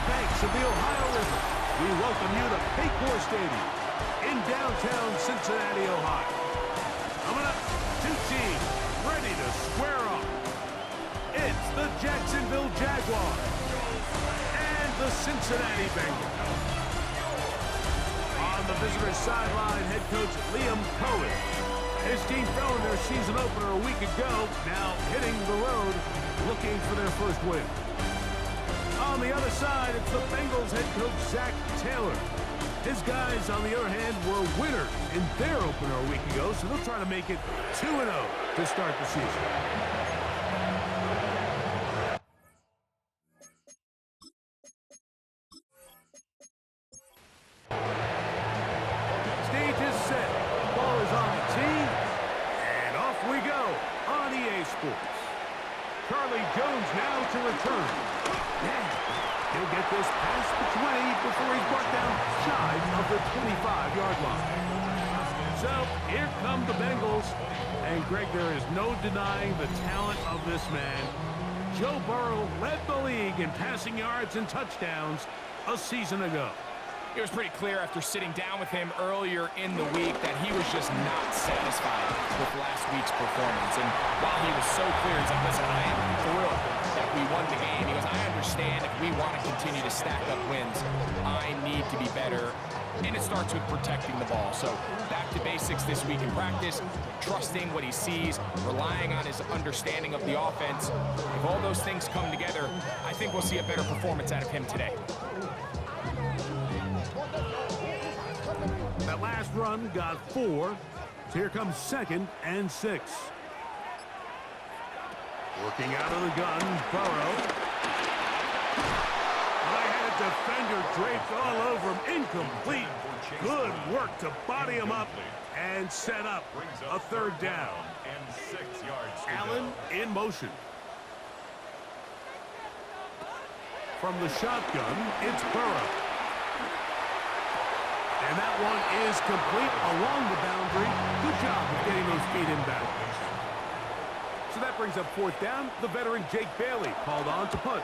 banks of the Ohio River, we welcome you to Paycor Stadium in downtown Cincinnati, Ohio. Coming up, two teams ready to square off. It's the Jacksonville Jaguars and the Cincinnati Bengals. On the visitor's sideline, head coach Liam Cohen. His team fell in their season opener a week ago, now hitting the road, looking for their first win. On the other side, it's the Bengals head coach Zach Taylor. His guys, on the other hand, were winners in their opener a week ago, so they'll try to make it 2-0 to start the season. Stage is set. Ball is on the tee. And off we go on EA Sports. Charlie Jones now to return. Yeah, he'll get this past the 20 before he's brought down shy of the 25-yard line. So here come the Bengals. And Greg, there is no denying the talent of this man. Joe Burrow led the league in passing yards and touchdowns a season ago. It was pretty clear after sitting down with him earlier in the week that he was just not satisfied with last week's performance. And while he was so clear, he's like, listen, I am thrilled that we won the game. He goes, I understand if we want to continue to stack up wins, I need to be better. And it starts with protecting the ball. So back to basics this week in practice, trusting what he sees, relying on his understanding of the offense. If all those things come together, I think we'll see a better performance out of him today. That last run got 4. So here comes 2nd and 6. Working out of the gun, Burrow. Right-handed defender draped all over him. Incomplete. Good work to body him up and set up a 3rd down. Allen in motion. From the shotgun, it's Burrow. And that one is complete along the boundary. Good job of getting those feet inbound. So that brings up 4th down. The veteran Jake Bailey called on to punt.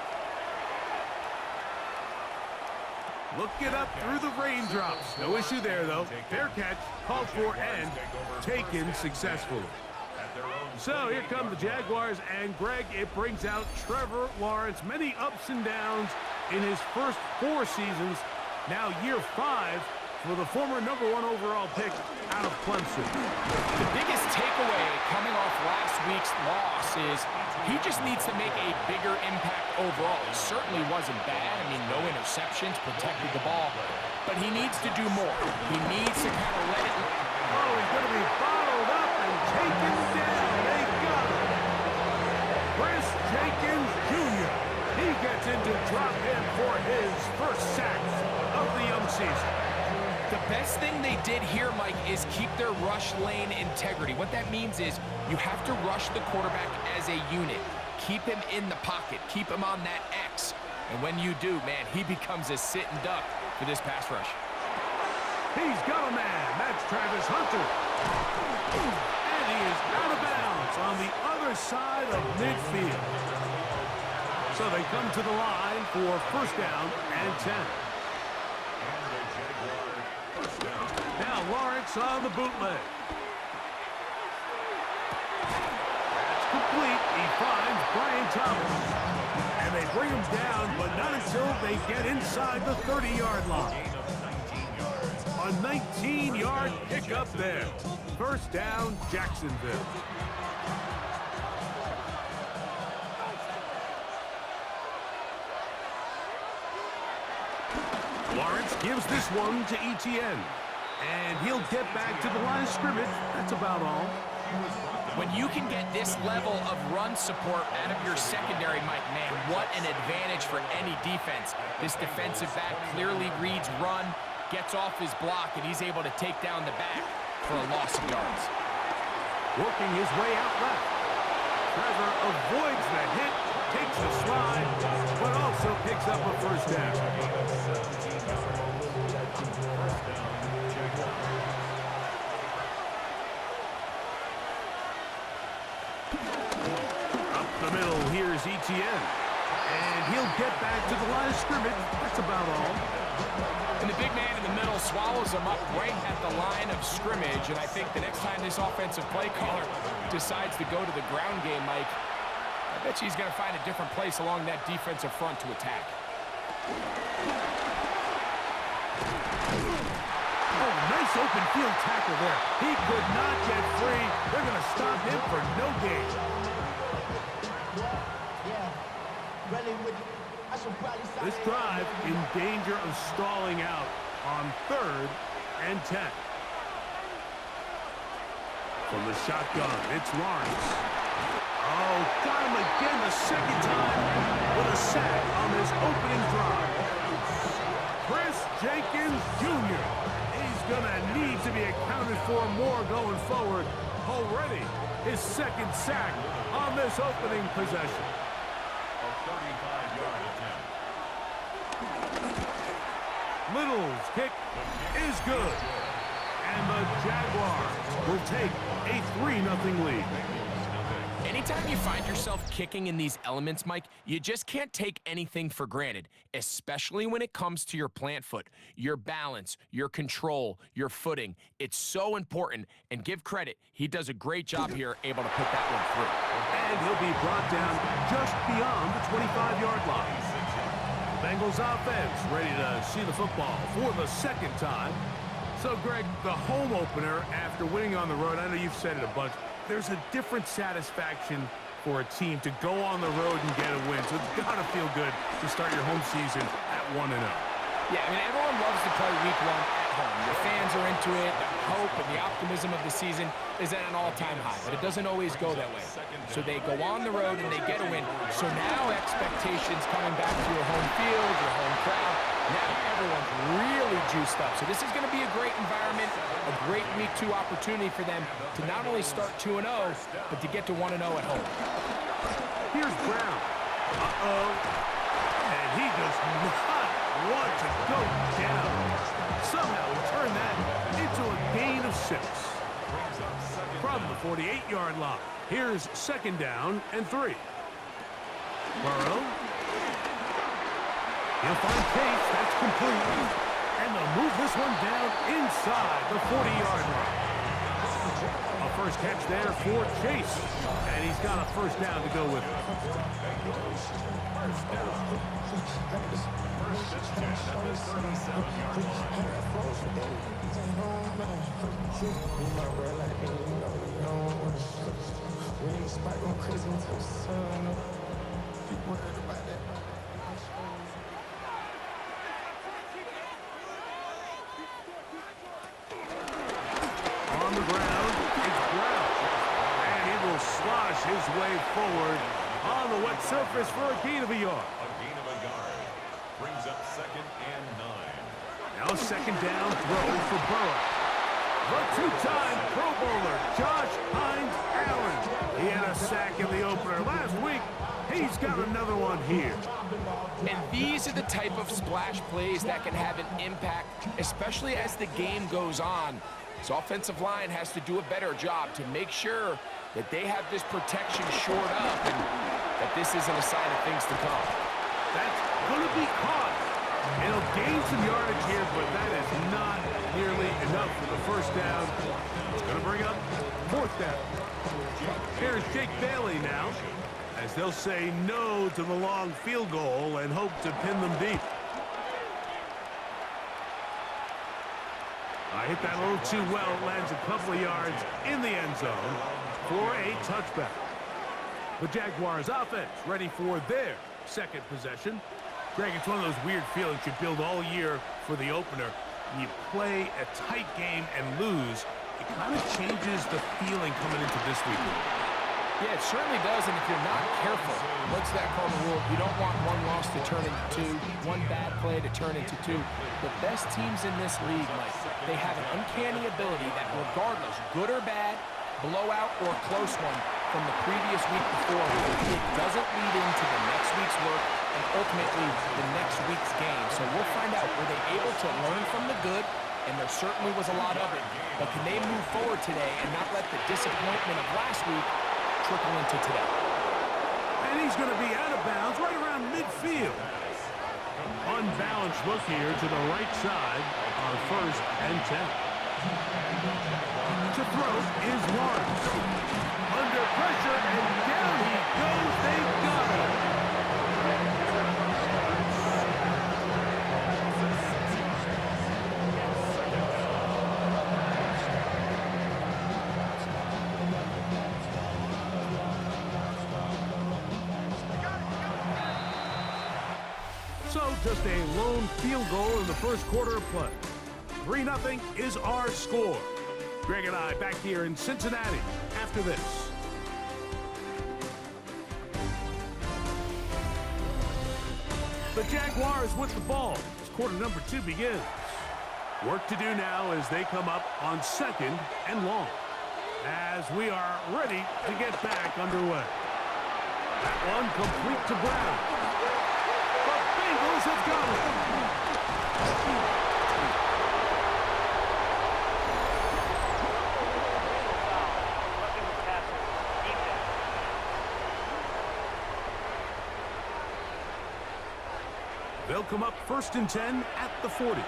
Looking up through the raindrops. No issue there, though. Fair catch, called for, and taken successfully. So here come the Jaguars, and Greg, it brings out Trevor Lawrence. Many ups and downs in his first 4 seasons. Now year 5 for the former #1 overall pick out of Clemson. The biggest takeaway coming off last week's loss is he just needs to make a bigger impact overall. He certainly wasn't bad. I mean, no interceptions, protected the ball. But he needs to do more. He needs to kind of let it... Oh, he's going to be bottled up and taken down. They got him. Chris Jenkins Jr. He gets into drop in for his first sack of the young season. The best thing they did here, Mike, is keep their rush lane integrity. What that means is you have to rush the quarterback as a unit. Keep him in the pocket. Keep him on that X. And when you do, man, he becomes a sitting duck for this pass rush. He's got a man. That's Travis Hunter. And he is out of bounds on the other side of midfield. So they come to the line for 1st down and 10. Now Lawrence on the bootleg. That's complete. He finds Brian Thomas. And they bring him down, but not until they get inside the 30-yard line. A 19-yard pickup there. 1st down, Jacksonville. Lawrence gives this one to Etienne. And he'll get back to the line of scrimmage. That's about all. When you can get this level of run support out of your secondary, Mike, man, what an advantage for any defense. This defensive back clearly reads run, gets off his block, and he's able to take down the back for a loss of yards. Working his way out left. Trevor avoids the hit, takes the slide, but also picks up a 1st down. Up the middle, here's Etienne. And he'll get back to the line of of scrimmage. That's about all. And the big man in the middle swallows him up right at the line of scrimmage. And I think the next time this offensive play caller decides to go to the ground game, Mike, I bet you he's going to find a different place along that defensive front to attack. Oh, nice open field tackle there. He could not get free. They're going to stop him for no gain. This drive in danger of stalling out on 3rd and 10. From the shotgun, it's Lawrence. Oh, got him again the second time with a sack on this opening drive. Chris Jenkins Jr. He's going to need to be accounted for more going forward. Already his second sack on this opening possession. Little's kick is good. And the Jaguars will take a 3-0 lead. Anytime you find yourself kicking in these elements, Mike, you just can't take anything for granted, especially when it comes to your plant foot, your balance, your control, your footing. It's so important, and give credit, he does a great job here able to put that one through. And he'll be brought down just beyond the 25-yard line. The Bengals offense ready to see the football for the second time. So, Greg, the home opener after winning on the road, I know you've said it a bunch, there's a different satisfaction for a team to go on the road and get a win. So it's got to feel good to start your home season at 1-0. Yeah, I mean, everyone loves to play week 1 at home. Your fans are into it. The hope and the optimism of the season is at an all-time high, but it doesn't always go that way. So they go on the road and they get a win. So now expectations coming back to your home field, your home crowd. Now everyone's really juiced up. So this is going to be a great environment, a great week 2 opportunity for them to not only start 2-0, but to get to 1-0 at home. Here's Brown. Uh-oh. And he does not want to go down. Somehow he turned that into a gain of 6. From the 48-yard line, here's 2nd down and 3. Burrow. He'll find Case. That's complete. And they'll move this one down inside the 40-yard line. A first catch there for Chase. And he's got a first down to go with it. On the ground, it's Brown. And he will slosh his way forward on the wet surface for a gain of a yard. A gain of a yard. Brings up 2nd and 9. Now 2nd down throw for Burrow. The 2-time Pro Bowler, Josh Hines Allen. He had a sack in the opener last week. He's got another one here. And these are the type of splash plays that can have an impact, especially as the game goes on. So offensive line has to do a better job to make sure that they have this protection shored up and that this isn't a sign of things to come. That's going to be caught. It'll gain some yardage here, but that is not nearly enough for the first down. It's going to bring up 4th down. Here's Jake Bailey now, as they'll say no to the long field goal and hope to pin them deep. I hit that a little too well. It lands a couple of yards in the end zone for a touchback. The Jaguars offense ready for their 2nd possession. Greg, it's one of those weird feelings you build all year for the opener. When you play a tight game and lose, it kind of changes the feeling coming into this week. Yeah, it certainly does, and if you're not careful, what's that called the rule? You don't want one loss to turn into 2, one bad play to turn into 2. The best teams in this league, Mike, they have an uncanny ability that regardless, good or bad, blowout or close one from the previous week before, it doesn't lead into the next week's work and ultimately the next week's game. So we'll find out, were they able to learn from the good? And there certainly was a lot of it. But can they move forward today and not let the disappointment of last week trickle into today? And he's going to be out of bounds right around midfield. launch look here to the right side on 1st and 10. To throw is Lawrence. Under pressure, and down he goes. They got him. So just a lone field goal in the first quarter of play. 3-0 is our score. Greg and I back here in Cincinnati after this. The Jaguars with the ball as quarter number 2 begins. Work to do now as they come up on 2nd and long. As we are ready to get back underway. That one complete to Brown. Bengals have got it. They'll come up 1st and 10 at the 40.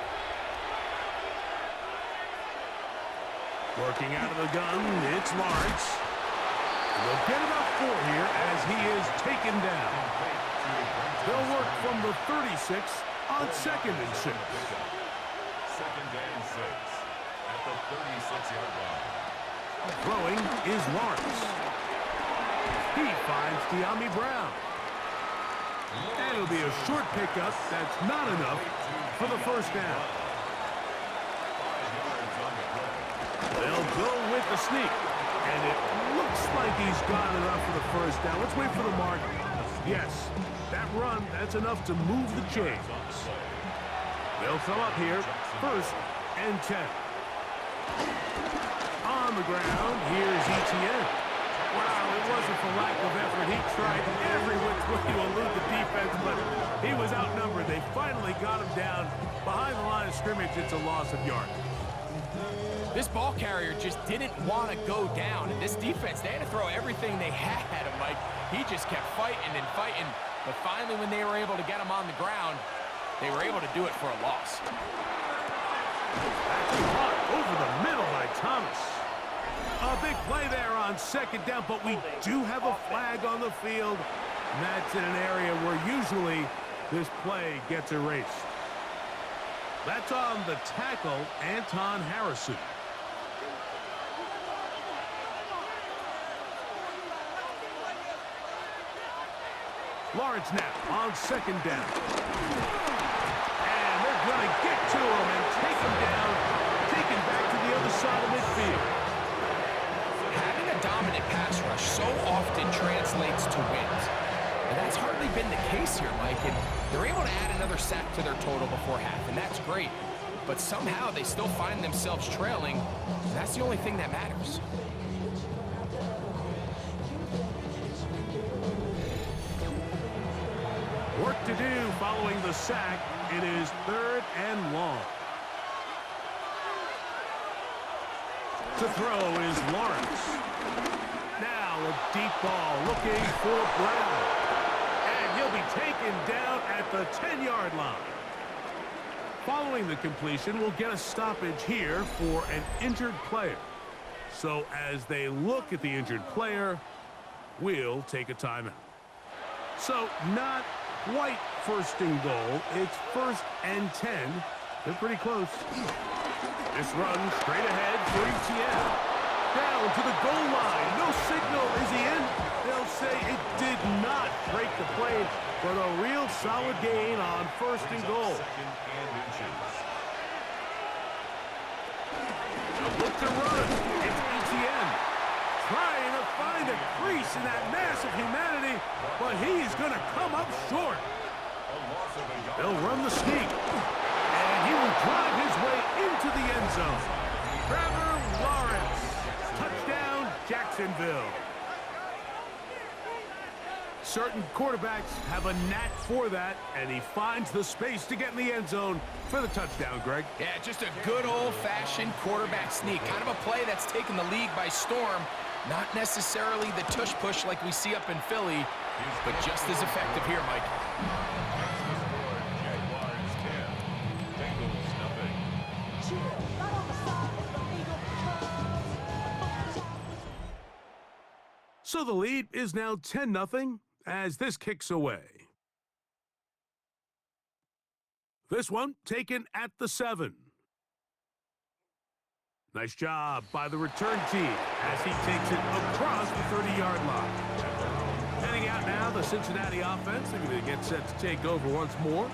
Working out of the gun, it's Lawrence. They'll get about 4 here as he is taken down. They'll work from the 36 on 2nd and 6. 2nd and 6 at the 36-yard line. Throwing is Lawrence. He finds De'Ami Brown. And it'll be a short pickup. That's not enough for the first down. They'll go with the sneak. And it looks like he's got enough for the first down. Let's wait for the mark. Yes, that run, that's enough to move the chains. They'll come up here, 1st and 10. On the ground, here's Etienne. Wow, it wasn't for lack of effort. He tried every which way to elude the defense, but he was outnumbered. They finally got him down behind the line of scrimmage. It's a loss of yardage. This ball carrier just didn't want to go down. And this defense, they had to throw everything they had at him, Mike. He just kept fighting and fighting. But finally, when they were able to get him on the ground, they were able to do it for a loss. That's caught over the middle by Thomas. A big play there on 2nd down, but we do have a flag on the field. And that's in an area where usually this play gets erased. That's on the tackle, Anton Harrison. Lawrence now on 2nd down. And they're going to get to him and take him down, taken back to the other side of midfield. Having a dominant pass rush so often translates to wins. And that's hardly been the case here, Mike. And they're able to add another sack to their total before half, and that's great. But somehow they still find themselves trailing, and that's the only thing that matters. Work to do following the sack. It is 3rd and long. To throw is Lawrence. Now a deep ball looking for Brown. And he'll be taken down at the 10-yard line. Following the completion, we'll get a stoppage here for an injured player. So as they look at the injured player, we'll take a timeout. So not quite 1st and goal. It's 1st and 10. They're pretty close. This run straight ahead for Etienne. Down to the goal line. No signal. Is he in? They'll say it did not break the play, but a real solid gain on 1st and goal. 2nd and inches. Look to run. It's Etienne. Trying to find a crease in that mass of humanity, but he is going to come up short. They'll run the sneak, and he will drive his way into the end zone. Trevor Lawrence. Touchdown, Jacksonville. Certain quarterbacks have a knack for that, and he finds the space to get in the end zone for the touchdown, Greg. Yeah, just a good old-fashioned quarterback sneak. Kind of a play that's taken the league by storm. Not necessarily the tush-push like we see up in Philly, but just as effective here, Mike. Jaguars 10. So the lead is now 10-0 as this kicks away. This one taken at the 7. Nice job by the return team as he takes it across the 30-yard line. Heading out now, the Cincinnati offense. They're going to get set to take over once more.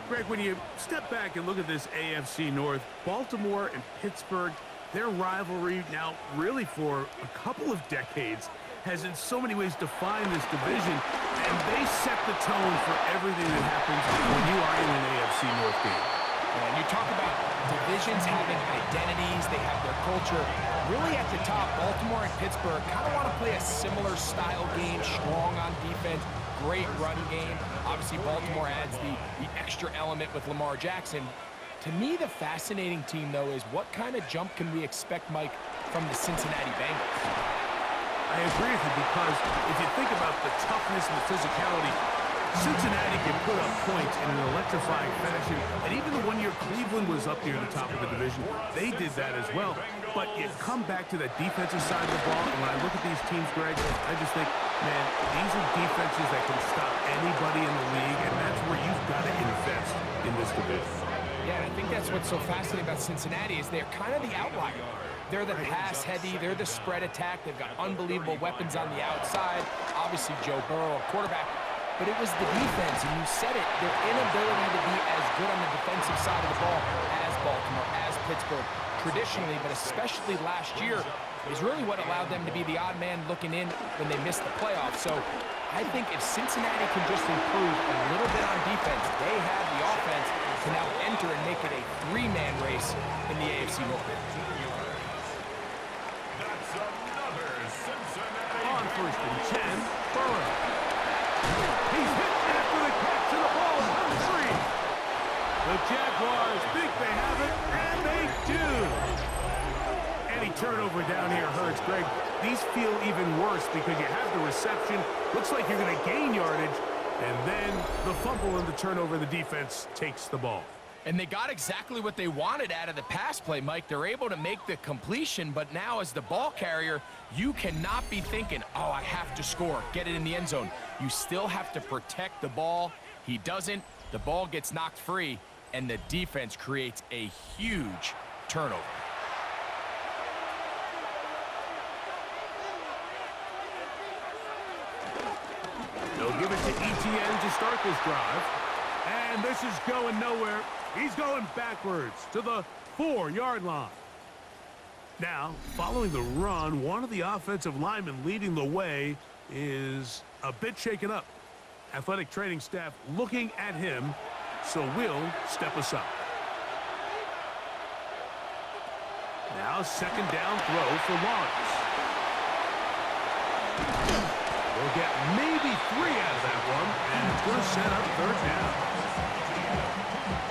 Greg, when you step back and look at this AFC North, Baltimore and Pittsburgh, their rivalry now really for a couple of decades has in so many ways defined this division, and they set the tone for everything that happens when you are in an AFC North game. And you talk about divisions having identities, they have their culture. Really at the top, Baltimore and Pittsburgh kind of want to play a similar style game, strong on defense, great run game. Obviously, Baltimore adds the extra element with Lamar Jackson. To me, the fascinating team, though, is what kind of jump can we expect, Mike, from the Cincinnati Bengals? I agree with you because if you think about the toughness and the physicality, Cincinnati can put up points in an electrifying fashion. And even the 1 year Cleveland was up near the top of the division, they did that as well. But you come back to that defensive side of the ball, and when I look at these teams, Greg, I just think, man, these are defenses that can stop anybody in the league, and that's where you've got to invest in this division. Yeah, and I think that's what's so fascinating about Cincinnati is they're kind of the outlier. They're the pass-heavy, they're the spread attack. They've got unbelievable weapons on the outside. Obviously, Joe Burrow, a quarterback. But it was the defense, and you said it, their inability to be as good on the defensive side of the ball as Baltimore, as Pittsburgh, traditionally, but especially last year, is really what allowed them to be the odd man looking in when they missed the playoffs. So I think if Cincinnati can just improve a little bit on defense, they have the offense to now enter and make it a three-man race in the AFC North. That's another Cincinnati. On 1st and 10, Burrow. He's hit after the catch, and the ball comes free. The Jaguars think they have it, and they do. Any turnover down here hurts, Greg. These feel even worse because you have the reception. Looks like you're going to gain yardage, and then the fumble and the turnover, the defense takes the ball. And they got exactly what they wanted out of the pass play, Mike. They're able to make the completion, but now as the ball carrier, you cannot be thinking, oh, I have to score, get it in the end zone. You still have to protect the ball. He doesn't. The ball gets knocked free, and the defense creates a huge turnover. They'll give it to ETN to start this drive. And this is going nowhere. He's going backwards to the 4-yard line. Now, following the run, one of the offensive linemen leading the way is a bit shaken up. Athletic training staff looking at him, so will step aside. Now, second down throw for Lawrence. They'll get maybe 3 out of that one, and it's going to set up 3rd down.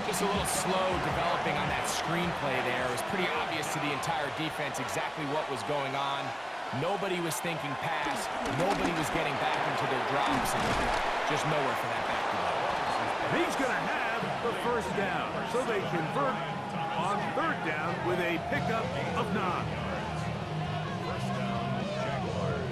Just a little slow developing on that screenplay there. It was pretty obvious to the entire defense exactly what was going on. Nobody was thinking pass. Nobody was getting back into their drops, and just nowhere for that back to go. He's going to have the 1st down, so they convert on 3rd down with a pickup of 9. First down, Jaguars.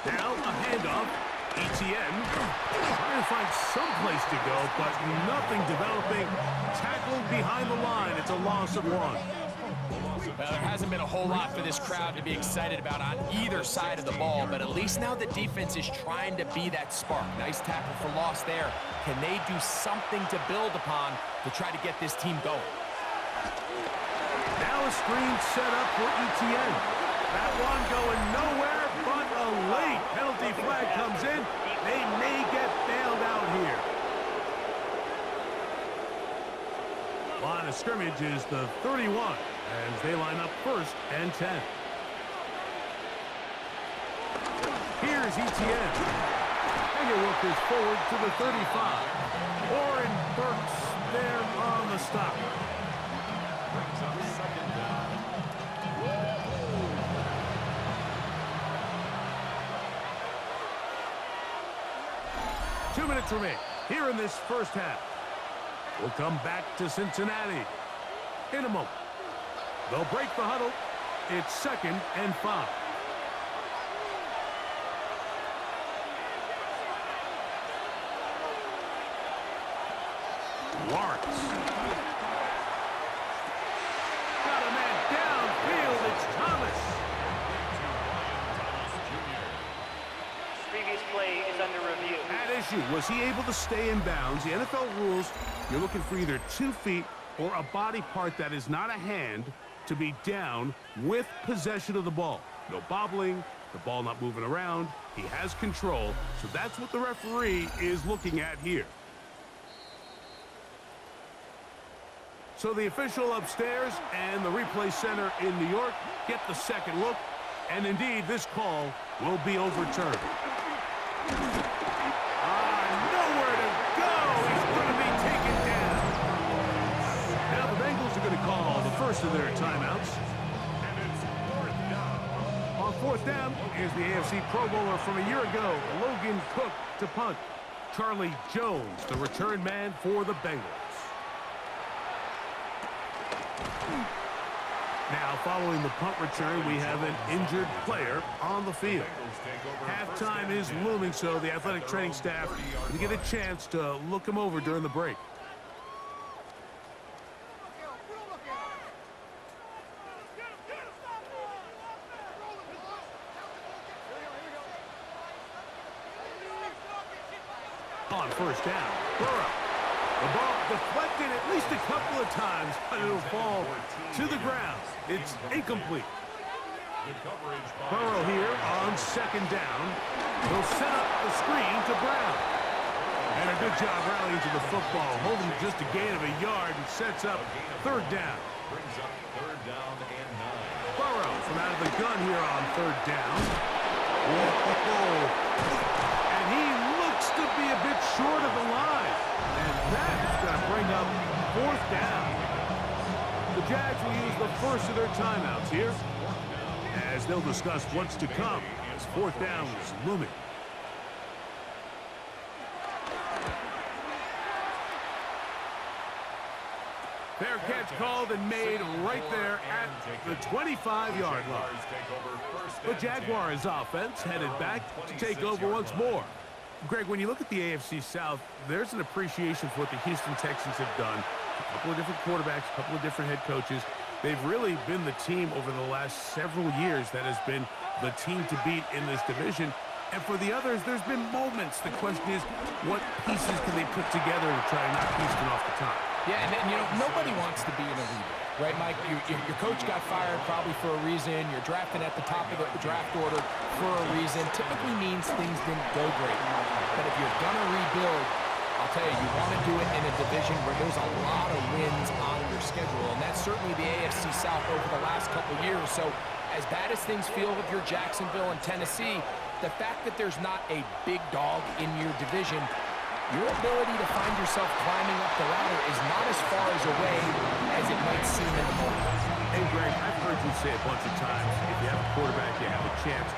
Now a handoff. ETN trying to find some place to go, but nothing developing. Tackled behind the line. It's a loss of 1. Well, there hasn't been a whole lot for this crowd to be excited about on either side of the ball, but at least now the defense is trying to be that spark. Nice tackle for loss there. Can they do something to build upon to try to get this team going? Now a screen set up for ETN. That one going nowhere, but a late penalty flag comes in. They may get bailed out here. Line of scrimmage is the 31 as they line up 1st and 10. Here's ETN. And he works forward to the 35. Warren Burks there on the stop. Brings up 2nd down. 2 minutes remain here in this first half. We'll come back to Cincinnati in a moment. They'll break the huddle. It's 2nd and 5. Lawrence. Got a man downfield. It's Thomas. Previous play is under review. At issue, was he able to stay in bounds? The NFL rules, you're looking for either 2 feet or a body part that is not a hand to be down with possession of the ball. No bobbling, the ball not moving around. He has control, so that's what the referee is looking at here. So the official upstairs and the replay center in New York get the second look, and indeed this call will be overturned. Nowhere to go. He's going to be taken down. Now the Bengals are going to call the first of their timeouts. And it's 4th down. On 4th down, here's the AFC Pro Bowler from a year ago, Logan Cook, to punt. Charlie Jones, the return man for the Bengals. Now, following the punt return, we have an injured player on the field. Halftime is looming, so the athletic training staff will get a chance to look him over during the break. On 1st down, Burrow. The ball deflected at least a couple of times, but it'll fall to the ground. It's incomplete. Burrow here on 2nd down. He'll set up the screen to Brown. And a good job rallying to the football, holding just a gain of a yard and sets up 3rd down. Brings up 3rd down and 9. Burrow from out of the gun here on 3rd down. Whoa. And he looks to be a bit short of the line. And that is going to bring up 4th down. The Jags will use the first of their timeouts here, as they'll discuss what's to come as 4th down is looming. Fair catch called and made right there at the 25-yard line. The Jaguars offense headed back to take over once more. Greg, when you look at the AFC South, there's an appreciation for what the Houston Texans have done. A couple of different quarterbacks, a couple of different head coaches. They've really been the team over the last several years that has been the team to beat in this division. And for the others, there's been moments. The question is, what pieces can they put together to try and knock Houston off the top? Yeah, and you know, nobody wants to be in a rebuild, right, Mike? Your coach got fired probably for a reason. You're drafted at the top of the draft order for a reason. Typically means things didn't go great. But if you're going to rebuild, I'll tell you, you want to do it in a division where there's a lot of wins on your schedule. And that's certainly the AFC South over the last couple years. So as bad as things feel with your Jacksonville and Tennessee, the fact that there's not a big dog in your division, your ability to find yourself climbing up the ladder is not as far as away as it might seem in the moment. Hey, Greg, I've heard you say a bunch of times, if you have a quarterback, you have a chance.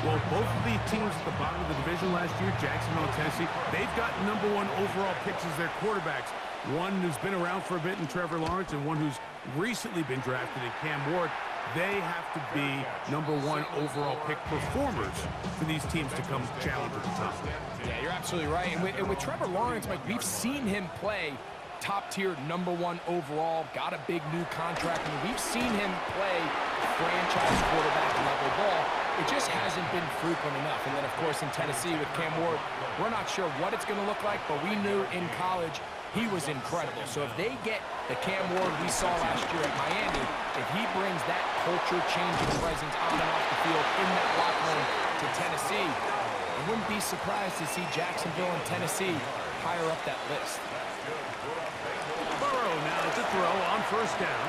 Well, both of the teams at the bottom of the division last year, Jacksonville and Tennessee, they've got #1 overall picks as their quarterbacks. One who's been around for a bit in Trevor Lawrence and one who's recently been drafted in Cam Ward. They have to be #1 overall pick performers for these teams to come challenge at the top. Yeah, you're absolutely right. And with Trevor Lawrence, Mike, we've seen him play top-tier #1 overall, got a big new contract. I mean, we've seen him play franchise quarterback level ball. It just hasn't been frequent enough. And then, of course, in Tennessee with Cam Ward, we're not sure what it's going to look like, but we knew in college he was incredible. So if they get the Cam Ward we saw last year at Miami, if he brings that culture-changing presence on and off the field in that locker room to Tennessee, I wouldn't be surprised to see Jacksonville and Tennessee higher up that list. Burrow now to throw on 1st down.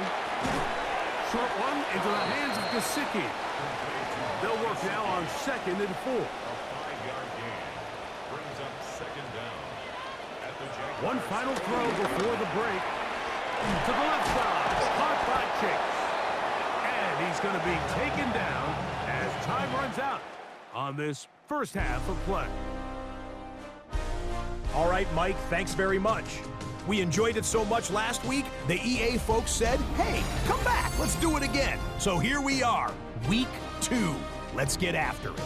Short one into the hands of Gesicki. They'll work now on 2nd and 4. 5-yard gain. Brings up 2nd down. At the Jaguars. One final throw before the break. To the left side. Caught by Chase. And he's going to be taken down as time runs out on this first half of play. All right, Mike, thanks very much. We enjoyed it so much last week, the EA folks said, hey, come back, let's do it again. So here we are, week 2. Let's get after it.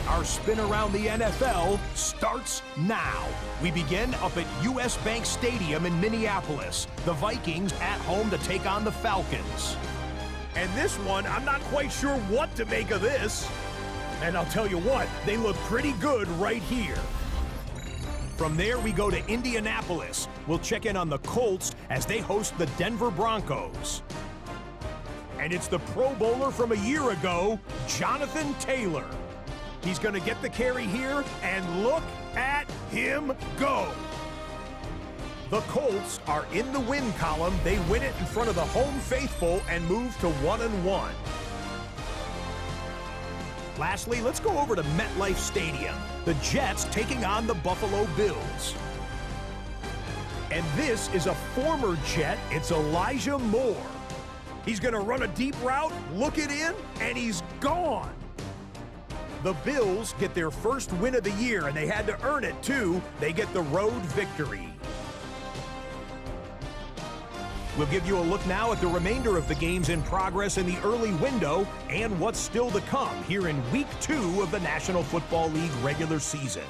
Our spin around the NFL starts now. We begin up at US Bank Stadium in Minneapolis. The Vikings at home to take on the Falcons. And this one, I'm not quite sure what to make of this. And I'll tell you what, they look pretty good right here. From there, we go to Indianapolis. We'll check in on the Colts as they host the Denver Broncos. And it's the Pro Bowler from a year ago, Jonathan Taylor. He's going to get the carry here, and look at him go. The Colts are in the win column. They win it in front of the home faithful and move to 1-1. Lastly, let's go over to MetLife Stadium. The Jets taking on the Buffalo Bills. And this is a former Jet. It's Elijah Moore. He's going to run a deep route, look it in, and he's gone. The Bills get their first win of the year, and they had to earn it, too. They get the road victory. We'll give you a look now at the remainder of the games in progress in the early window and what's still to come here in Week 2 of the National Football League regular season.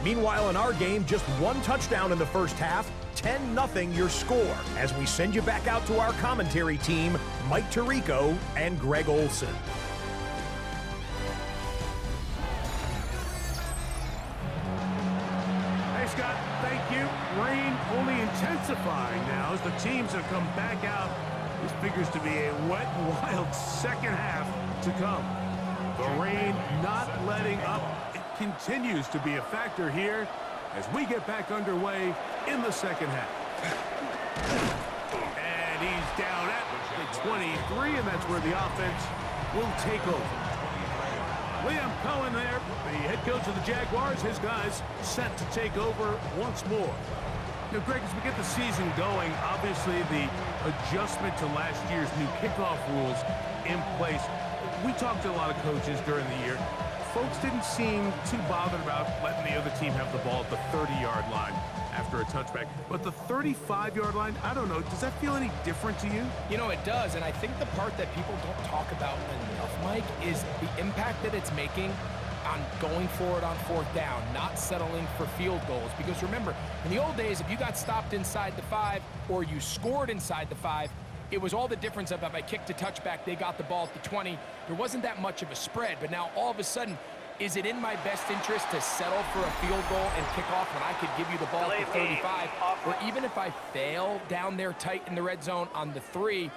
Meanwhile, in our game, just one touchdown in the first half, 10-0 your score, as we send you back out to our commentary team, Mike Tirico and Greg Olson. Scott, thank you. Rain only intensifying now as the teams have come back out. This figures to be a wet and wild second half to come. The rain not letting up. It continues to be a factor here as we get back underway in the second half. And he's down at the 23, and that's where the offense will take over. Liam Cohen there, the head coach of the Jaguars. His guys set to take over once more. You know, Greg, as we get the season going, obviously the adjustment to last year's new kickoff rules in place. We talked to a lot of coaches during the year. Folks didn't seem too bothered about letting the other team have the ball at the 30-yard line after a touchback. But the 35-yard line, I don't know, does that feel any different to you? You know, it does, and I think the part that people don't talk about enough, Mike, is the impact that it's making on going forward on fourth down, not settling for field goals. Because remember, in the old days, if you got stopped inside the 5 or you scored inside the 5, it was all the difference of if I kicked a touchback, they got the ball at the 20. There wasn't that much of a spread, but now all of a sudden, is it in my best interest to settle for a field goal and kick off when I could give you the ball at the 35? Or even if I fail down there tight in the red zone on the 3,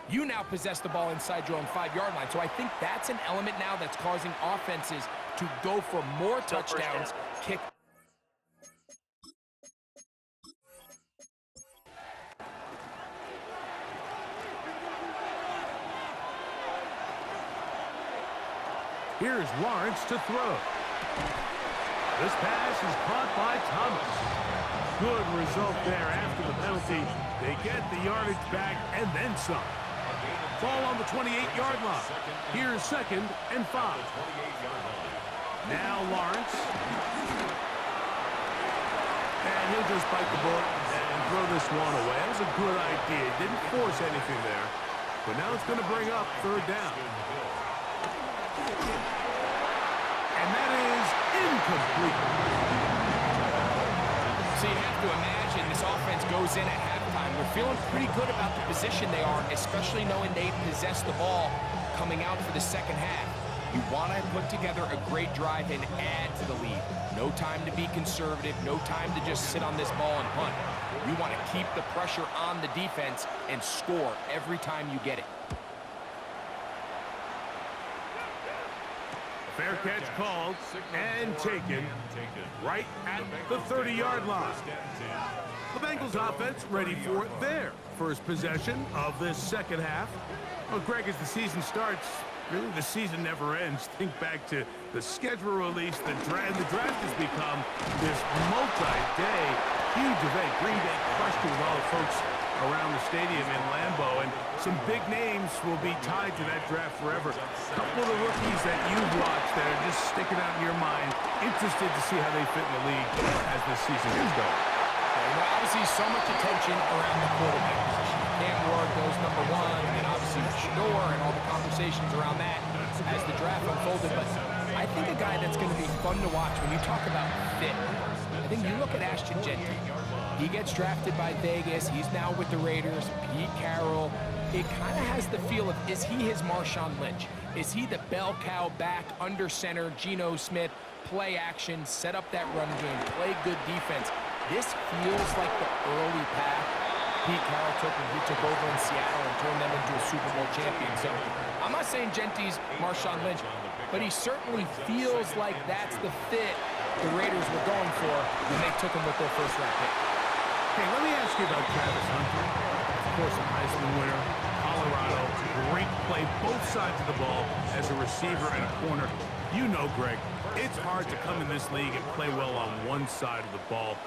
you now possess the ball inside your own 5-yard line. So I think that's an element now that's causing offenses to go for more touchdowns, kick. Here's Lawrence to throw. This pass is caught by Thomas. Good result there after the penalty. They get the yardage back and then some. Ball on the 28-yard line. Here's 2nd and 5. Now Lawrence. And he'll just bite the bullet and throw this one away. That was a good idea. Didn't force anything there. But now it's going to bring up 3rd down. And that is incomplete. So you have to imagine this offense goes in at halftime. We're feeling pretty good about the position they are, especially knowing they possess the ball coming out for the second half. You want to put together a great drive and add to the lead. No time to be conservative, no time to just sit on this ball and punt. You want to keep the pressure on the defense and score every time you get it. Fair catch called and taken right at the 30-yard line. The Bengals offense ready for their first possession of this second half. Well, Greg, as the season starts, really the season never ends. Think back to the schedule release, the draft. The draft has become this multi-day, huge event. Green Bay crushed it with all the folks around the stadium in Lambeau, and some big names will be tied to that draft forever. A couple of the rookies that you've watched that are just sticking out in your mind, interested to see how they fit in the league as the season gets going. Well, obviously, so much attention around the quarterback position. Cam Ward goes #1, and then obviously Shador and all the conversations around that as the draft unfolded. But I think a guy that's going to be fun to watch when you talk about fit, I think you look at Ashton Jeanty. He gets drafted by Vegas. He's now with the Raiders. Pete Carroll. It kind of has the feel of, is he his Marshawn Lynch? Is he the bell cow back under center, Geno Smith, play action, set up that run game, play good defense? This feels like the early path Pete Carroll took when he took over in Seattle and turned them into a Super Bowl champion. So I'm not saying Genty's Marshawn Lynch, but he certainly feels like that's the fit the Raiders were going for when they took him with their first-round pick. Hey, let me ask you about Travis Hunter. Of course, a Heisman winner, Colorado, great play, both sides of the ball as a receiver and a corner. You know, Greg, it's hard to come in this league and play well on one side of the ball.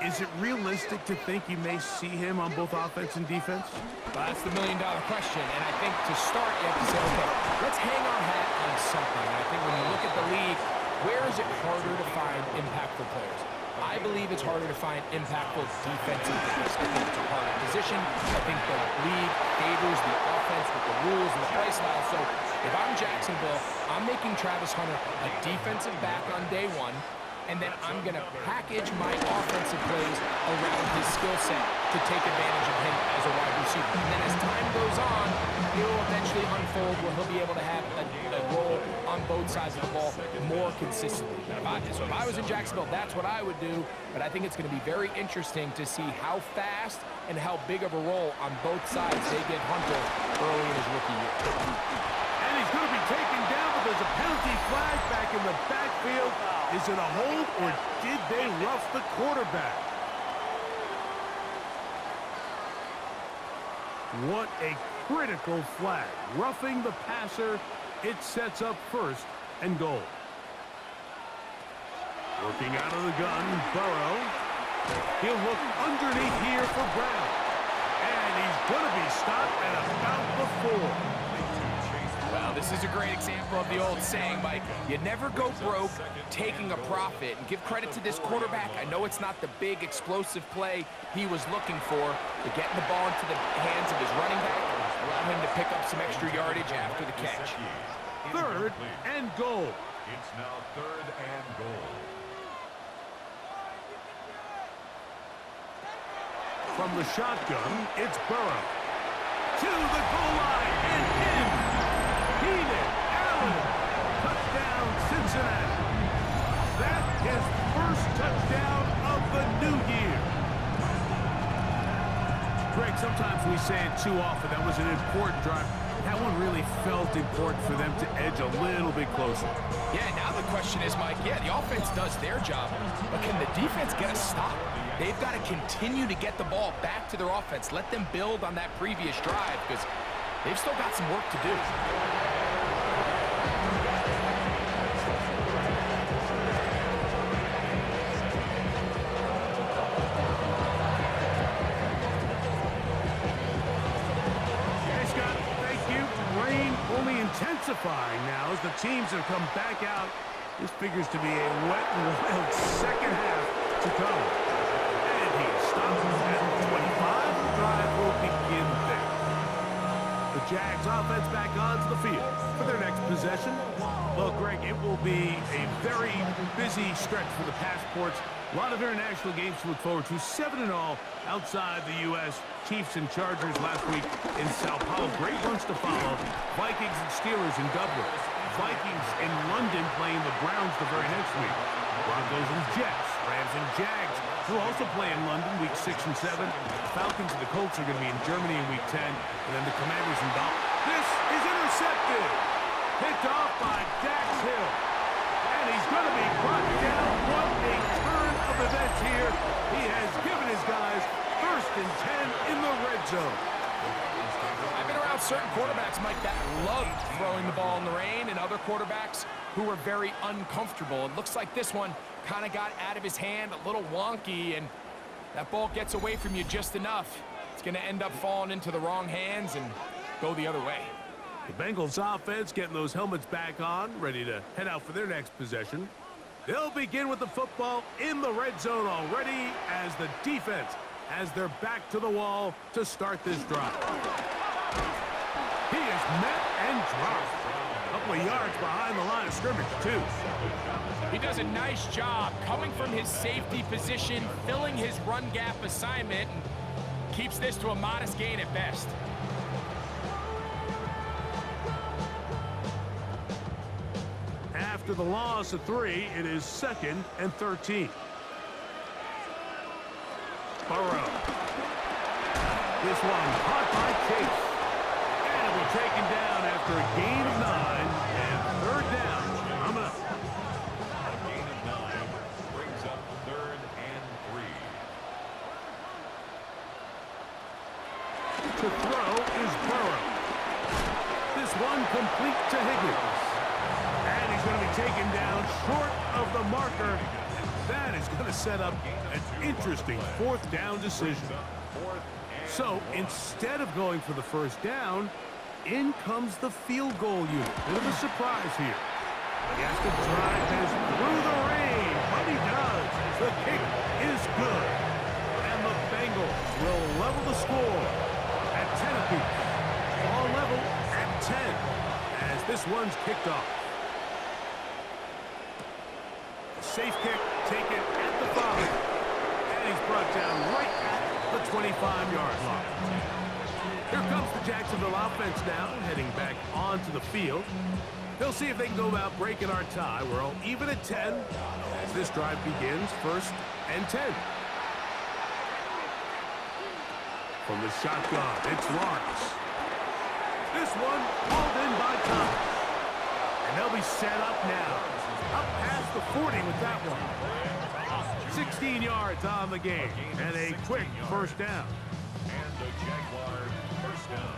Is it realistic to think you may see him on both offense and defense? Well, that's the million-dollar question, and I think to start, you have to say, okay, let's hang our hat on something. And I think when you look at the league, where is it harder to find impactful players? I believe it's harder to find impactful defensive players. I think it's a harder position. I think the league favors the offense with the rules and the play style. So if I'm Jacksonville, I'm making Travis Hunter a defensive back on day one, and then I'm going to package my offensive plays around his skill set to take advantage of him as a wide receiver. And then as time goes on, it will eventually unfold where he'll be able to have a role on both sides of the ball more consistently. So if I was in Jacksonville, that's what I would do. But I think it's going to be very interesting to see how fast and how big of a role on both sides they give Hunter early in his rookie year. And he's going to be taken down, but there's a penalty flag back in the backfield. Is it a hold, or did they rough the quarterback? What a critical flag. Roughing the passer. It sets up first and goal. Working out of the gun, Burrow. He'll look underneath here for Brown. And he's going to be stopped at about the 4. Well, this is a great example of the old saying, Mike, you never go broke taking a profit. And give credit to this quarterback. I know it's not the big explosive play he was looking for, but getting the ball into the hands of his running back allowed him to pick up some extra yardage after the catch. 3rd and goal. It's now 3rd and goal. From the shotgun, it's Burrow. To the goal line and in. Keenan Allen. Touchdown, Cincinnati. That's his first touchdown of the new year. Greg, sometimes we say it too often. That was an important drive. That one really felt important for them to edge a little bit closer. Yeah, now the question is, Mike, yeah, the offense does their job, but can the defense get a stop? They've got to continue to get the ball back to their offense. Let them build on that previous drive because they've still got some work to do. Hey, Scott, thank you. Rain only intensifying now as the teams have come back out. This figures to be a wet and wild second half to come. And he stops at 25. The drive will begin there. The Jags offense back onto the field for their next possession. Well, Greg, it will be a very busy stretch for the Passports. A lot of international games to look forward to. 7 in all outside the U.S. Chiefs and Chargers last week in Sao Paulo. Great ones to follow. Vikings and Steelers in Dublin. Vikings in London playing the Browns the very next week. Broncos and Jets. Rams and Jags will also play in London week 6 and 7. The Falcons and the Colts are going to be in Germany in week 10. And then the Commanders and Dolphins. This is intercepted. Picked off by Dax Hill. And he's going to be brought down. What a turn of events here. He has given his guys 1st and 10 in the red zone. I've been around certain quarterbacks, Mike, that loved throwing the ball in the rain, and other quarterbacks who were very uncomfortable. It looks like this one kind of got out of his hand, a little wonky, and that ball gets away from you just enough. it's going to end up falling into the wrong hands and go the other way. The Bengals offense getting those helmets back on, ready to head out for their next possession. They'll begin with the football in the red zone already as the defense has their back to the wall to start this drive. He is met and dropped. A couple of yards behind the line of scrimmage, too. He does a nice job coming from his safety position, filling his run gap assignment, and keeps this to a modest gain at best. After the loss of 3, it is 2nd and 13. Burrow. This one caught by Chase. And it'll be taken down after a gain of 9 and 3rd down. Coming up. A gain of 9 brings up 3rd and 3. To throw is Burrow. This one complete to Higgins. And he's going to be taken down short of the marker. That is going to set up an interesting 4th down decision. So instead of going for the 1st down, in comes the field goal unit. Bit of a surprise here. He has to drive this through the rain, but he does. The kick is good. And the Bengals will level the score at 10 apiece. All level at 10 as this one's kicked off. Safe kick taken at the 5. And he's brought down right at the 25-yard line. Here comes the Jacksonville offense now, heading back onto the field. They'll see if they can go about breaking our tie. We're all even at 10 as this drive begins, 1st and 10. From the shotgun, it's Lawrence. This one hauled in by Thomas. And they'll be set up now. Up past the 40 with that one. 16 yards on the game. And a quick 1st down. And the Jaguars 1st down.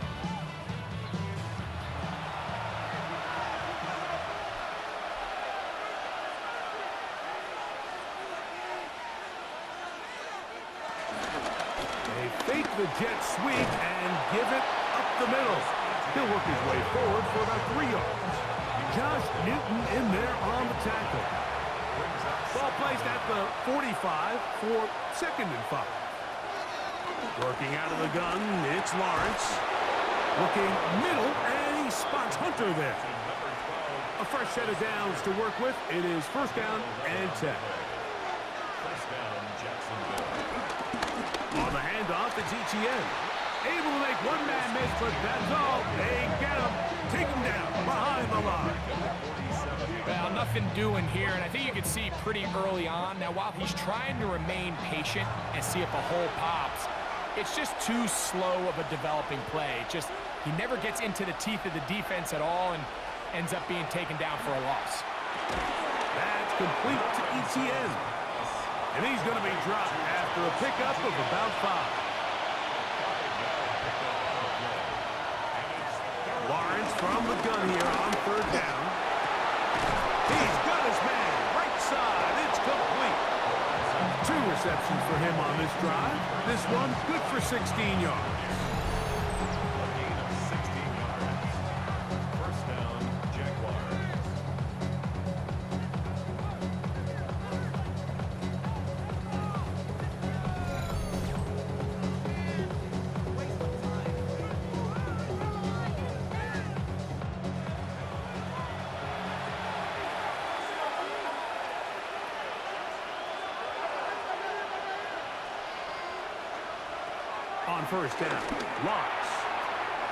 They fake the jet sweep and give it up the middle. He'll work his way forward for about 3 yards. Josh Newton in there on the tackle. Ball placed at the 45 for 2nd and 5. Working out of the gun, it's Lawrence. Looking middle, and he spots Hunter there. A fresh set of downs to work with. It is 1st down and 10. 1st down, Jacksonville. On the handoff, it's ETN. Able to make one man miss, but that's all. They get him. Take him down behind the line. Well, nothing doing here, and I think you can see pretty early on. Now, while he's trying to remain patient and see if a hole pops, it's just too slow of a developing play. He never gets into the teeth of the defense at all and ends up being taken down for a loss. That's complete to ETN. And he's going to be dropped after a pickup of about 5. Lawrence from the gun here on 3rd down. He's got his man right side. It's complete. 2 receptions for him on this drive. This one good for 16 yards. A gain of 16 yards. 1st down, Jaguars. On 1st down, Lawrence.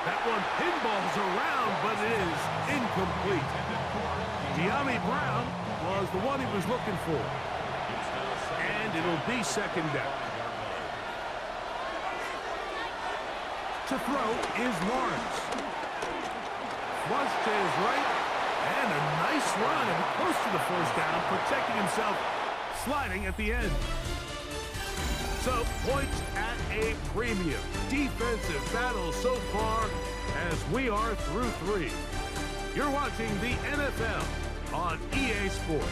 That one pinballs around, but it is incomplete. De'Ami Brown was the one he was looking for. And it'll be 2nd down. To throw is Lawrence. Flush to his right, and a nice run, and close to the 1st down, protecting himself, sliding at the end. So, points at a premium. Defensive battle so far as we are through 3. You're watching the NFL on EA Sports.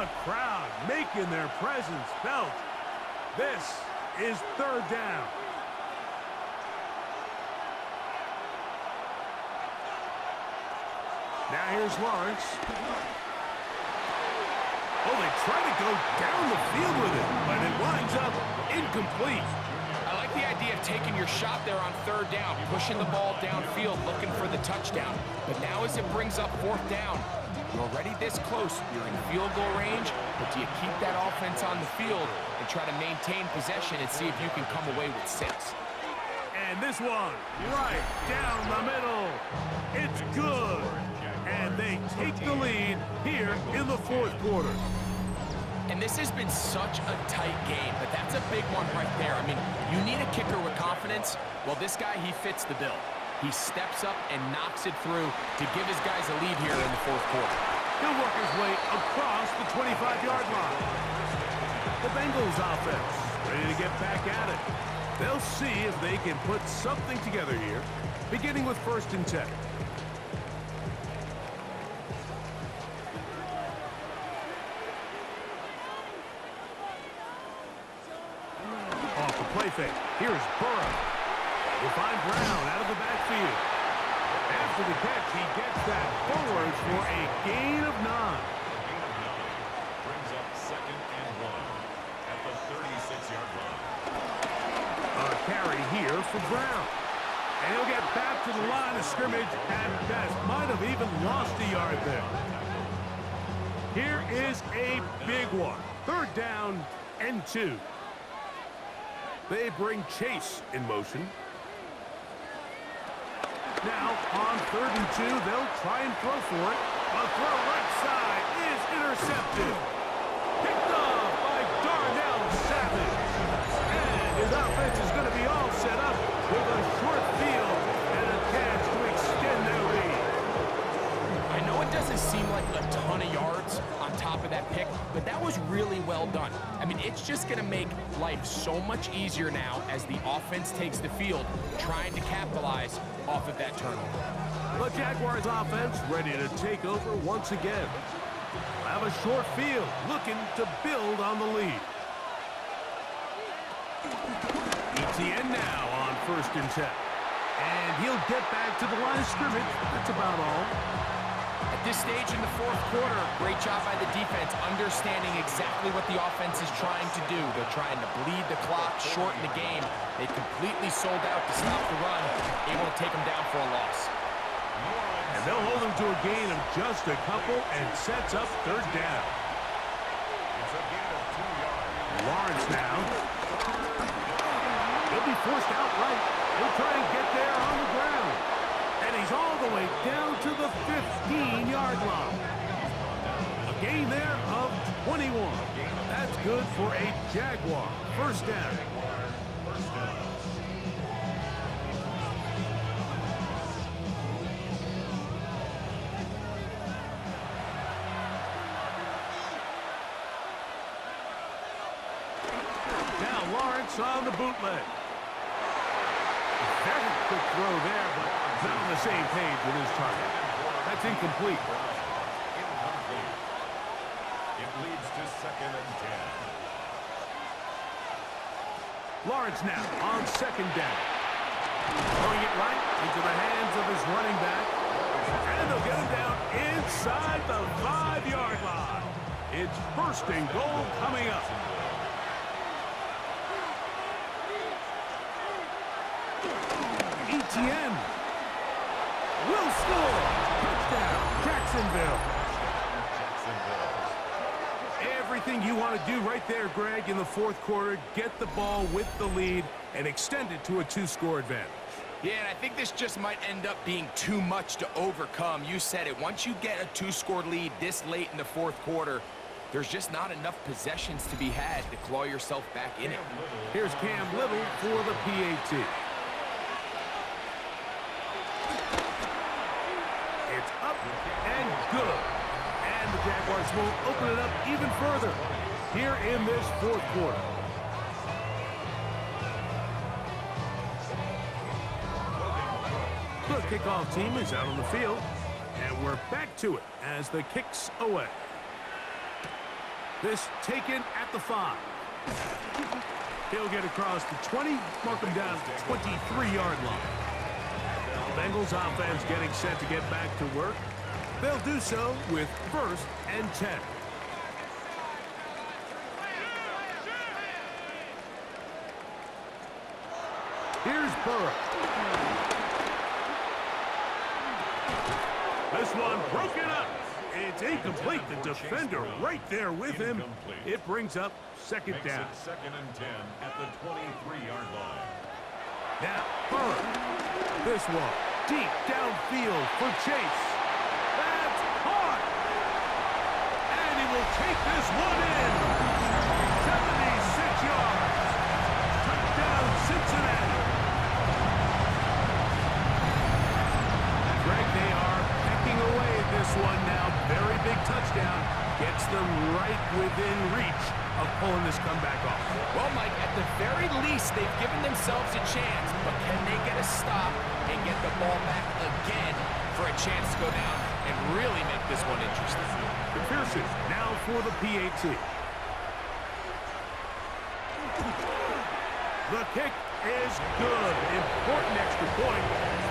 The crowd making their presence felt. This is third down. Now here's Lawrence. Oh, they try to go down the field with it, but it winds up incomplete. I like the idea of taking your shot there on third down, pushing the ball downfield, looking for the touchdown. But now as it brings up fourth down, you're already this close. You're in field goal range, but do you keep that offense on the field and try to maintain possession and see if you can come away with 6? And this one, right down the middle. It's good. And they take the lead here in the fourth quarter. And this has been such a tight game, but that's a big one right there. I mean, you need a kicker with confidence. Well, this guy, he fits the bill. He steps up and knocks it through to give his guys a lead here in the fourth quarter. He'll work his way across the 25-yard line. The Bengals offense ready to get back at it. They'll see if they can put something together here, beginning with 1st and 10. Off the play fake. Here's Burrow. We'll find Brown out of the backfield. After the catch, he gets that forward for a gain of 9. Brings up 2nd and 1 at the 36-yard line. A carry here for Brown. And he'll get back to the line of scrimmage at best. Might have even lost a yard there. Here is a big one. 3rd down and 2. They bring Chase in motion. Now, on 3rd and 2, they'll try and throw for it. A throw right side is intercepted. Picked off by Darnell Savage. And his offense is going to be all set up with a short field and a chance to extend their lead. I know it doesn't seem like a ton of yards on top of that pick, but that was really well done. I mean, it's just going to make life so much easier now as the offense takes the field, trying to capitalize off of that turnover. The Jaguars offense ready to take over once again. They'll have a short field, looking to build on the lead. ETN now on 1st and 10. And he'll get back to the line of scrimmage. That's about all. At this stage in the fourth quarter, great job by the defense, understanding exactly what the offense is trying to do. They're trying to bleed the clock, shorten the game. They completely sold out to stop the run, able to take them down for a loss. And they'll hold him to a gain of just a couple and sets up 3rd down. It's a gain of 2 yards. Lawrence now. He'll be forced outright. He'll try and get there on the ground. And he's all the way down to the 15-yard line. A gain there of 21. That's good for a Jaguar. 1st down. Now Lawrence on the bootleg. Very quick throw there, but not on the same page with his target. That's incomplete. Incomplete. It leads to 2nd and 10. Lawrence now on 2nd down. Throwing it right into the hands of his running back. And they'll get him down inside the 5-yard line. It's 1st and goal coming up. ETN will score. Touchdown, Jacksonville. Everything you want to do right there, Greg, in the fourth quarter. Get the ball with the lead and extend it to a 2-score advantage. Yeah, and I think this just might end up being too much to overcome. You said it. Once you get a 2-score lead this late in the fourth quarter, there's just not enough possessions to be had to claw yourself back in it. Here's Cam Little for the PAT. It's up and good. And the Jaguars will open it up even further here in this fourth quarter. The kickoff team is out on the field, and we're back to it as the kick's away. This taken at the 5. He'll get across the 20, mark him down at the 23-yard line. The Bengals offense getting set to get back to work. They'll do so with 1st and 10. Here's Burrow. This one broken up. It's incomplete. The defender right there with him. It brings up 2nd down. 2nd and 10 at the 23-yard line. Now, Burrow. This one deep downfield for Chase. That's caught. And he will take this one in. 76 yards. Touchdown, Cincinnati. Greg, they are pecking away at this one now. Very big touchdown. Gets them right within reach of pulling this comeback off. Well, Mike, at the very least, they've given themselves a chance, but can they get a stop and get the ball back again for a chance to go down and really make this one interesting? McPherson now for the PAT. The kick is good. Important extra point.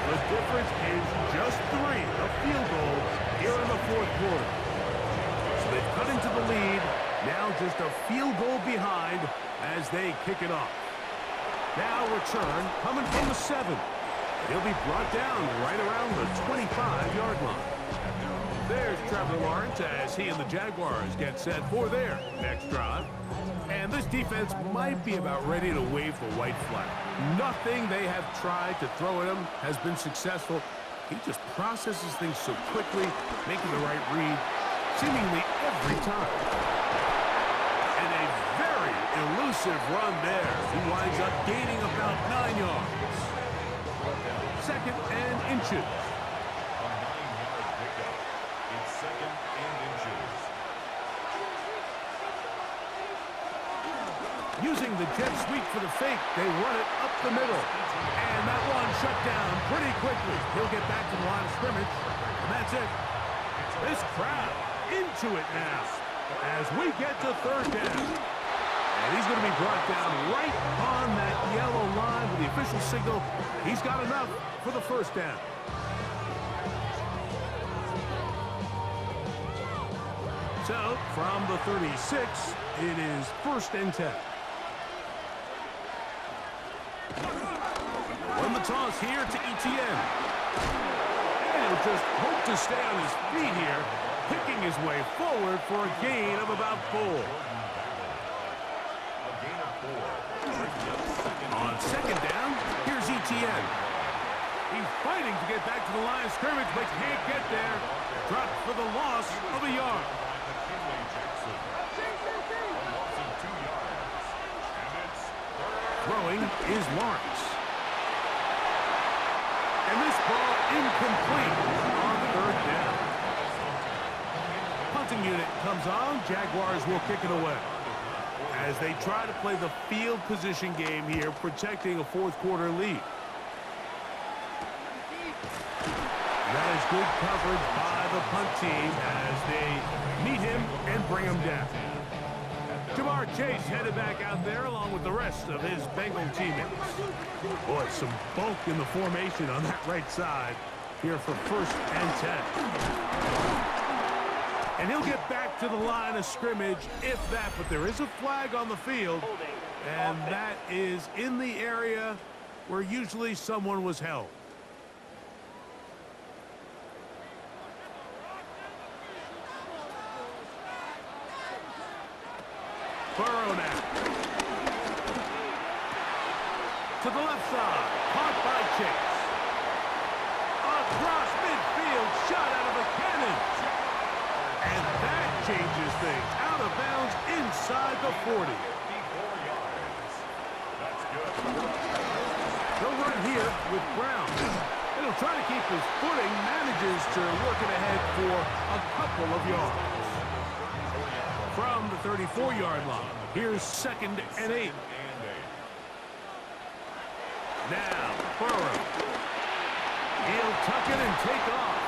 The difference is just 3, a field goal here in the 4th quarter. So they've cut into the lead. Now just a field goal behind as they kick it off. Now return coming from the 7. He'll be brought down right around the 25-yard line. There's Trevor Lawrence as he and the Jaguars get set for their next drive. And this defense might be about ready to wave the white flag. Nothing they have tried to throw at him has been successful. He just processes things so quickly, making the right read seemingly every time. And a very elusive run there. He winds up gaining about 9 yards. 2nd and inches. A 9-yard pickup. It's 2nd and inches. Using the jet sweep for the fake, they run it up the middle. And that one shut down pretty quickly. He'll get back to the line of scrimmage. And that's it. This crowd into it now as we get to 3rd down. And he's going to be brought down right on that yellow line with the official signal. He's got enough for the 1st down. So, from the 36, it is 1st and 10. Run the toss here to Etienne. And he'll just hope to stay on his feet here, picking his way forward for a gain of about 4. On 2nd down, here's Etienne. He's fighting to get back to the line of scrimmage, but can't get there. Dropped for the loss of a yard. Throwing is Lawrence. And this ball incomplete on 3rd down. Punting unit comes on. Jaguars will kick it away as they try to play the field position game here, protecting a 4th quarter lead. And that is good coverage by the punt team as they meet him and bring him down. Jamar Chase headed back out there along with the rest of his Bengal teammates. Boy, some bulk in the formation on that right side here for 1st and 10. And he'll get back to the line of scrimmage if that, but there is a flag on the field, and that is in the area where usually someone was held. Burrow now. To the left side. Caught by Chase. Across midfield. Shot out of a cannon. And that changes things. Out of bounds inside the 40. They'll run here with Brown. And he'll try to keep his footing. Manages to work it ahead for a couple of yards. From the 34-yard line, here's 2nd and 8. Now, Burrow. He'll tuck it and take off.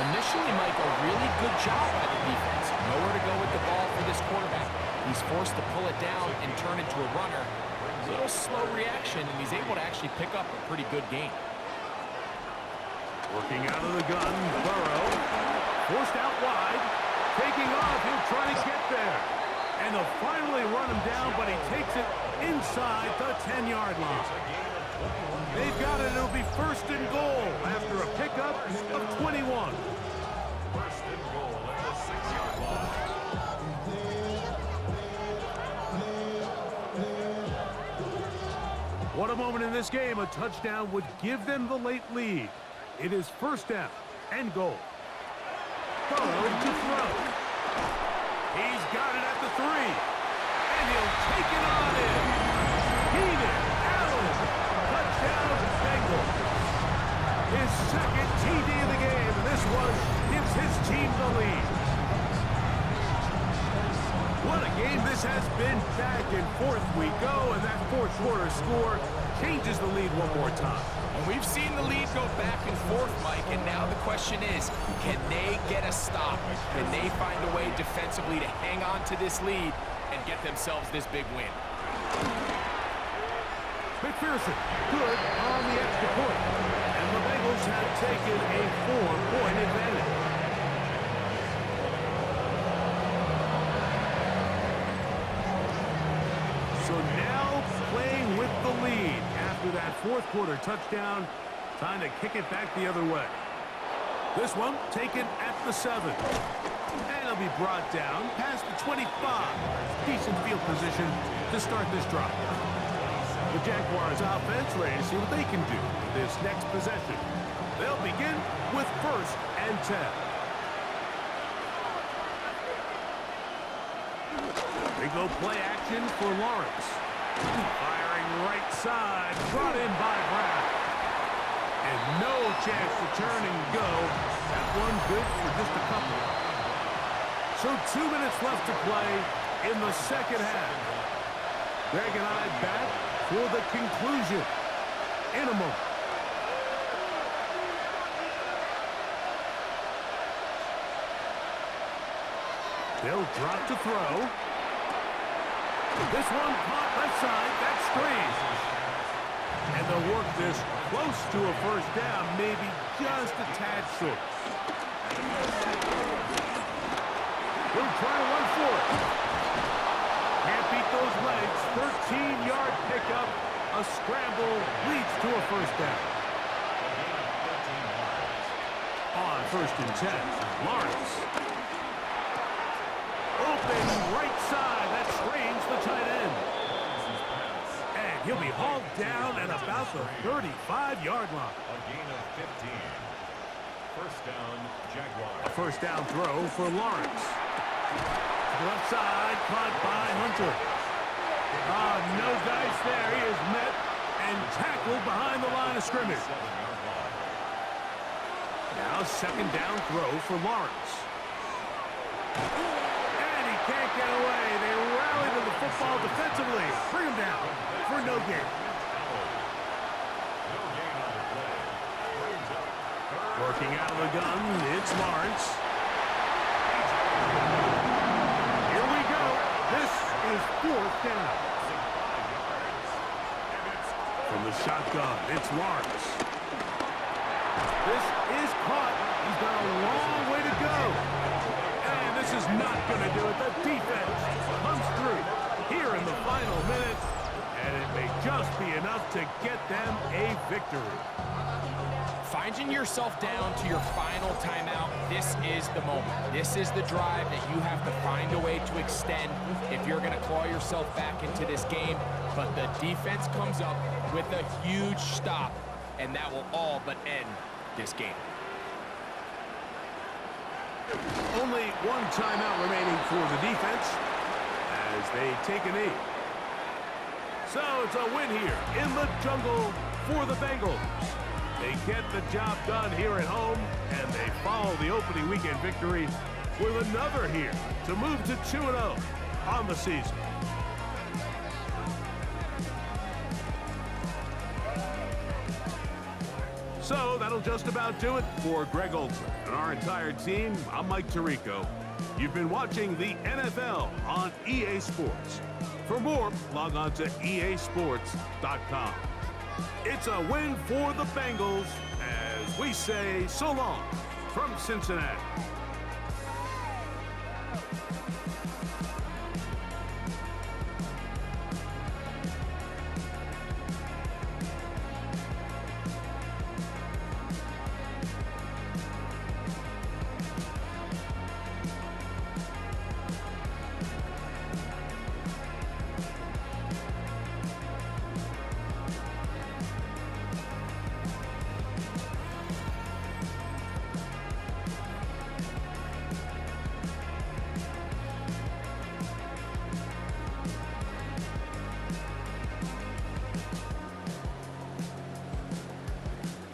Initially, Mike, a really good job by the defense. Nowhere to go with the ball for this quarterback. He's forced to pull it down and turn into a runner. A little slow reaction, and he's able to actually pick up a pretty good gain. Working out of the gun, Burrow. Forced out wide. Taking off, he'll try to get there. And they'll finally run him down, but he takes it inside the 10-yard line. They've got it. It'll be first and goal after a pickup of 21. First and goal at the 6-yard line. What a moment in this game. A touchdown would give them the late lead. It is first down and goal. Burrow to throw. He's got it at the 3. And he'll take it on in. Keenan Allen. Touchdown Bengals. His second TD of the game. And this one gives his team the lead. What a game this has been. Back and forth we go. And that fourth quarter score changes the lead one more time. And we've seen the lead go back and forth, Mike, and now the question is, can they get a stop? Can they find a way defensively to hang on to this lead and get themselves this big win? McPherson, good on the extra point. And the Bengals have taken a 4-point advantage. So now playing with the lead. After that fourth quarter touchdown, trying to kick it back the other way. This one taken at the 7. And it'll be brought down past the 25. Decent field position to start this drive. The Jaguars offense ready to see what they can do with this next possession. They'll begin with first and 10. They go play action for Lawrence. Firing right side, brought in by Brown. And no chance to turn and go. That one good for just a couple. So 2 minutes left to play in the second half. Greg and I back for the conclusion in a moment. They'll drop to throw. This one caught left side. That's screen. And they'll work this close to a first down, maybe just a tad short. They'll try to run for it. Can't beat those legs. 13-yard pickup. A scramble leads to a first down. On first and 10, Lawrence. Open right side. That screens the tight end. And he'll be hauled down at about the 35-yard line. A gain of 15. First down, Jaguars. A first down throw for Lawrence. To the left side, caught by Hunter. No dice there. He is met and tackled behind the line of scrimmage. 7-yard line. Now second down throw for Lawrence. And he can't get away. They rally to the football defensively. Bring him down for no gain. No gain on the play. Brings up third. Working out of the gun, it's Lawrence. Here we go. This is fourth down. From the shotgun, it's Lawrence. This is caught. He's got a long way to go. And this is not going to do it. The defense comes through here in the final minutes. And it may just be enough to get them a victory. Finding yourself down to your final timeout, this is the moment. This is the drive that you have to find a way to extend if you're going to claw yourself back into this game. But the defense comes up with a huge stop, and that will all but end this game. Only one timeout remaining for the defense as they take a knee. So it's a win here in the jungle for the Bengals. They get the job done here at home, and they follow the opening weekend victory with another here to move to 2-0 on the season. So that'll just about do it for Greg Olson and our entire team. I'm Mike Tirico. You've been watching the NFL on EA Sports. For more, log on to easports.com. It's a win for the Bengals as we say so long from Cincinnati.